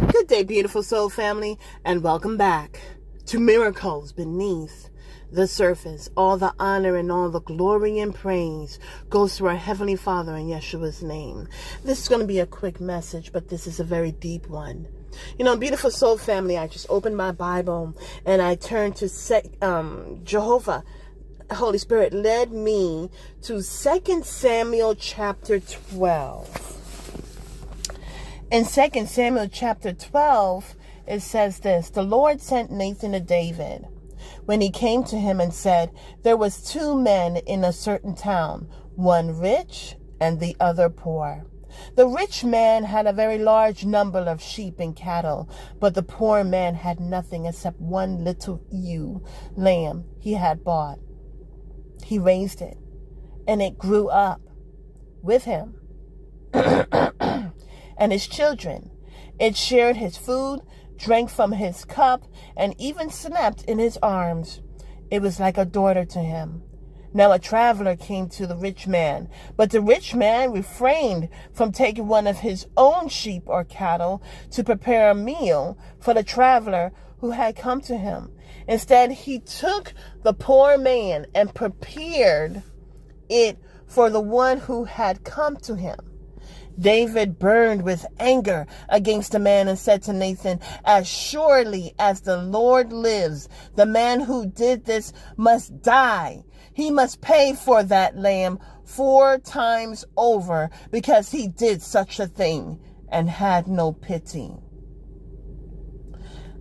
Good day, beautiful soul family, and welcome back to Miracles Beneath the Surface. All the honor and all the glory and praise goes to our Heavenly Father in Yeshua's name. This is going to be a quick message, but this is a very deep one. You know, beautiful soul family, I just opened my Bible and I turned to Jehovah. Holy Spirit led me to 2 Samuel chapter 12. In 2 Samuel chapter 12, it says this: the Lord sent Nathan to David when he came to him and said, there was 2 men in a certain town, one rich and the other poor. The rich man had a very large number of sheep and cattle, but the poor man had nothing except one little ewe lamb he had bought. He raised it, and it grew up with him and his children. It shared his food, drank from his cup, and even slept in his arms. It was like a daughter to him. Now a traveler came to the rich man, but the rich man refrained from taking one of his own sheep or cattle to prepare a meal for the traveler who had come to him. Instead, he took the poor man and prepared it for the one who had come to him. David burned with anger against the man and said to Nathan, as surely as the Lord lives, the man who did this must die. He must pay for that lamb 4 times over because he did such a thing and had no pity.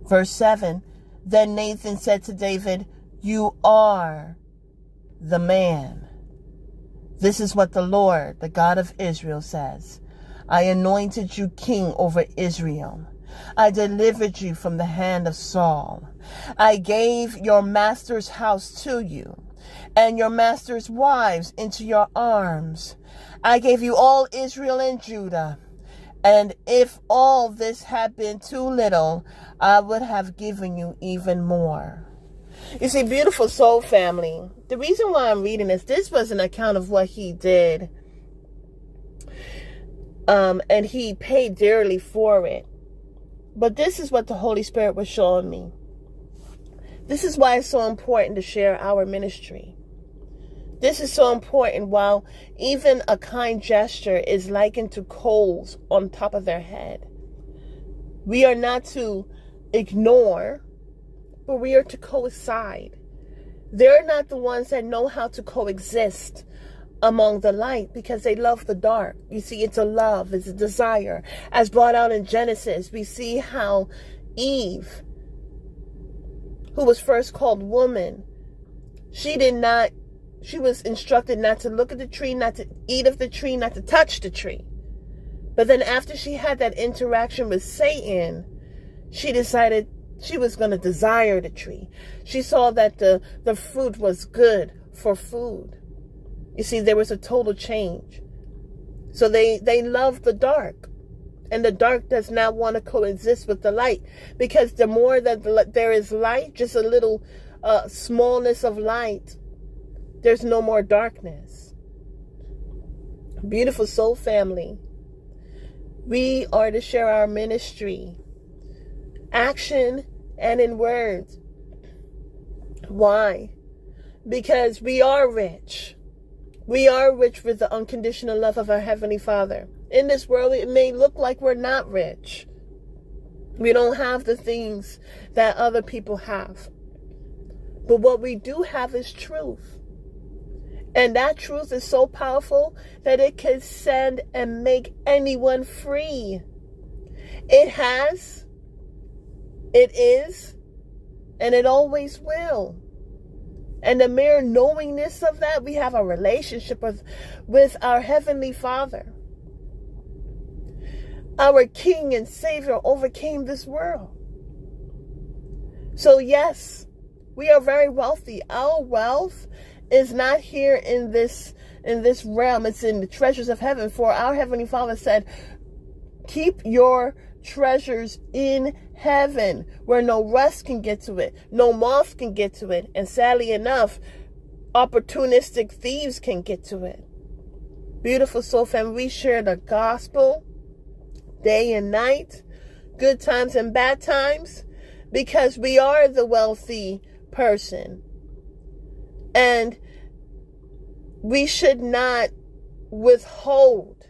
Verse 7, then Nathan said to David, you are the man. This is what the Lord, the God of Israel, says. I anointed you king over Israel. I delivered you from the hand of Saul. I gave your master's house to you, and your master's wives into your arms. I gave you all Israel and Judah. And if all this had been too little, I would have given you even more. You see, beautiful soul family, the reason why I'm reading this was an account of what he did. And he paid dearly for it. But this is what the Holy Spirit was showing me. This is why it's so important to share our ministry. This is so important. While even a kind gesture is likened to coals on top of their head, we are not to ignore, but we are to coincide. They're not the ones that know how to coexist among the light because they love the dark. You see, it's a love, it's a desire. As brought out in Genesis, we see how Eve, who was first called woman, she was instructed not to look at the tree, not to eat of the tree, not to touch the tree. But then after she had that interaction with Satan, she decided she was going to desire the tree. She saw that the fruit was good for food. You see, there was a total change. So they love the dark. And the dark does not want to coexist with the light. Because the more that there is light, just a little smallness of light, there's no more darkness. Beautiful soul family, we are to share our ministry, action and in words. Why? Because we are rich. We are rich with the unconditional love of our Heavenly Father. In this world, it may look like we're not rich. We don't have the things that other people have. But what we do have is truth. And that truth is so powerful that it can send and make anyone free. It has, it is, and it always will. And the mere knowingness of that, we have a relationship with our Heavenly Father. Our King and Savior overcame this world. So yes, we are very wealthy. Our wealth is not here in this realm. It's in the treasures of heaven. For our Heavenly Father said, keep your treasures in heaven where no rust can get to it, no moth can get to it, and sadly enough, opportunistic thieves can get to it. Beautiful soul family, we share the gospel day and night good times and bad times, because we are the wealthy person. And we should not withhold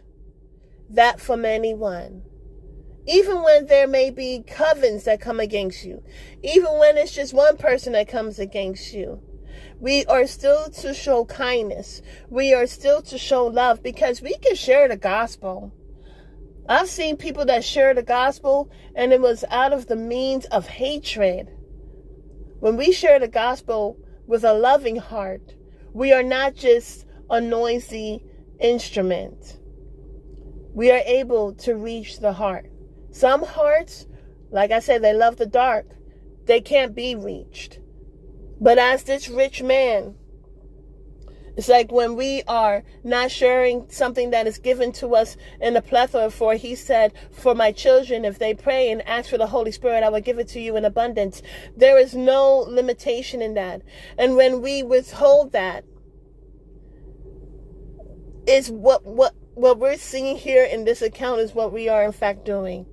that from anyone. Even when there may be covens that come against you, even when it's just one person that comes against you, we are still to show kindness. We are still to show love, because we can share the gospel. I've seen people that share the gospel and it was out of the means of hatred. When we share the gospel with a loving heart, we are not just a noisy instrument. We are able to reach the heart. Some hearts, like I said, they love the dark. They can't be reached. But as this rich man, it's like when we are not sharing something that is given to us in a plethora, for he said, for my children, if they pray and ask for the Holy Spirit, I will give it to you in abundance. There is no limitation in that. And when we withhold that, is what we're seeing here in this account is what we are in fact doing.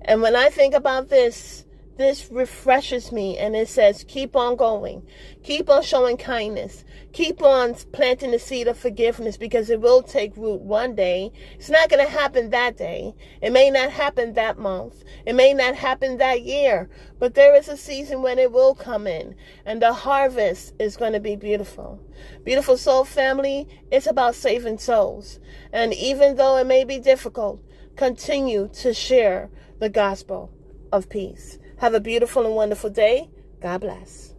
And when I think about this refreshes me, and it says, keep on going. Keep on showing kindness. Keep on planting the seed of forgiveness, because it will take root one day. It's not going to happen that day. It may not happen that month. It may not happen that year. But there is a season when it will come in, and the harvest is going to be beautiful. Beautiful Soul family, it's about saving souls. And even though it may be difficult, continue to share the gospel of peace. Have a beautiful and wonderful day. God bless.